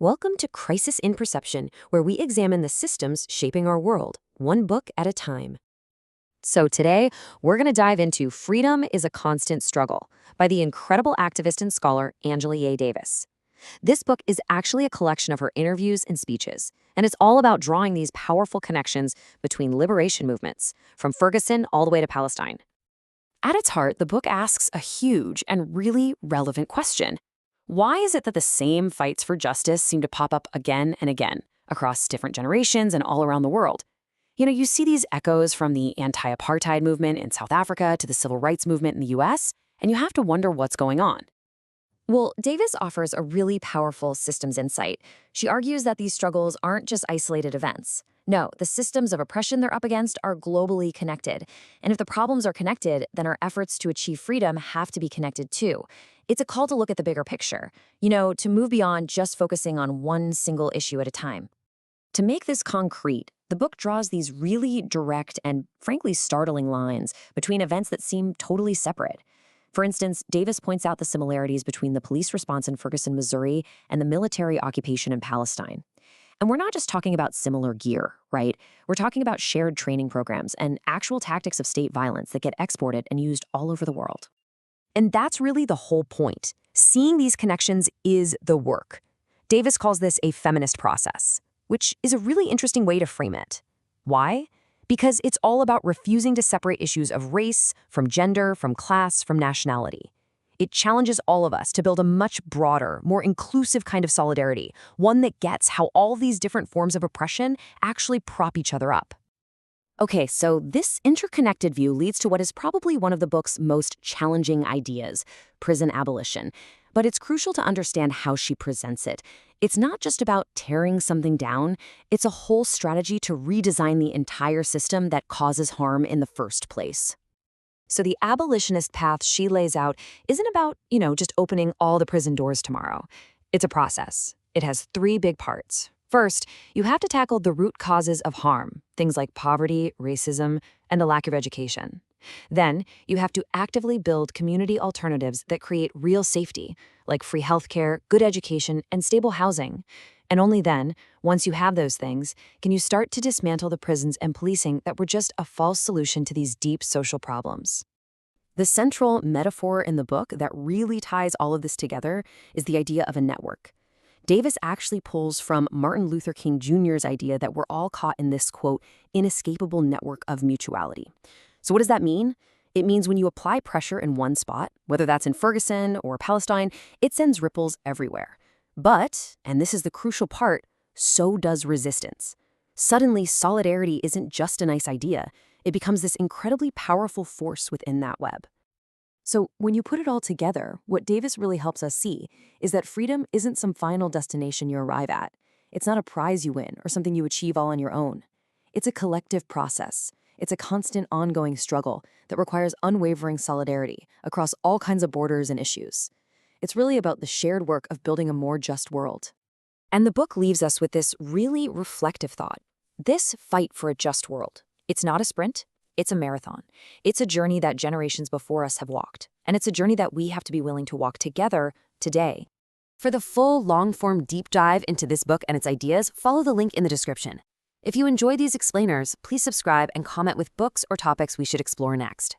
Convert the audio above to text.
Welcome to Crisis in Perception, where we examine the systems shaping our world, one book at a time. So today, we're going to dive into Freedom is a Constant Struggle by the incredible activist and scholar Angela A. Davis. This book is actually a collection of her interviews and speeches, and it's all about drawing these powerful connections between liberation movements, from Ferguson all the way to Palestine. At its heart, the book asks a huge and really relevant question. Why is it that the same fights for justice seem to pop up again and again across different generations and all around the world? You see these echoes from the anti-apartheid movement in South Africa to the civil rights movement in the US, and you have to wonder what's going on. Well, Davis offers a really powerful systems insight. She argues that these struggles aren't just isolated events. No, the systems of oppression they're up against are globally connected. And if the problems are connected, then our efforts to achieve freedom have to be connected too. It's a call to look at the bigger picture, to move beyond just focusing on one single issue at a time. To make this concrete, the book draws these really direct and, frankly, startling lines between events that seem totally separate. For instance, Davis points out the similarities between the police response in Ferguson, Missouri, and the military occupation in Palestine. And we're not just talking about similar gear, right? We're talking about shared training programs and actual tactics of state violence that get exported and used all over the world. And that's really the whole point. Seeing these connections is the work. Davis calls this a feminist process, which is a really interesting way to frame it. Why? Because it's all about refusing to separate issues of race, from gender, from class, from nationality. It challenges all of us to build a much broader, more inclusive kind of solidarity, one that gets how all these different forms of oppression actually prop each other up. Okay, so this interconnected view leads to what is probably one of the book's most challenging ideas, prison abolition. But it's crucial to understand how she presents it. It's not just about tearing something down, it's a whole strategy to redesign the entire system that causes harm in the first place. So the abolitionist path she lays out isn't about, just opening all the prison doors tomorrow. It's a process. It has three big parts. First, you have to tackle the root causes of harm, things like poverty, racism, and the lack of education. Then, you have to actively build community alternatives that create real safety, like free healthcare, good education, and stable housing. And only then, once you have those things, can you start to dismantle the prisons and policing that were just a false solution to these deep social problems. The central metaphor in the book that really ties all of this together is the idea of a network. Davis actually pulls from Martin Luther King Jr.'s idea that we're all caught in this, quote, inescapable network of mutuality. So what does that mean? It means when you apply pressure in one spot, whether that's in Ferguson or Palestine, it sends ripples everywhere. But, and this is the crucial part, so does resistance. Suddenly, solidarity isn't just a nice idea. It becomes this incredibly powerful force within that web. So when you put it all together, what Davis really helps us see is that freedom isn't some final destination you arrive at. It's not a prize you win or something you achieve all on your own. It's a collective process. It's a constant, ongoing struggle that requires unwavering solidarity across all kinds of borders and issues. It's really about the shared work of building a more just world. And the book leaves us with this really reflective thought. This fight for a just world, it's not a sprint. It's a marathon. It's a journey that generations before us have walked, and it's a journey that we have to be willing to walk together today. For the full, long-form deep dive into this book and its ideas, follow the link in the description. If you enjoy these explainers, please subscribe and comment with books or topics we should explore next.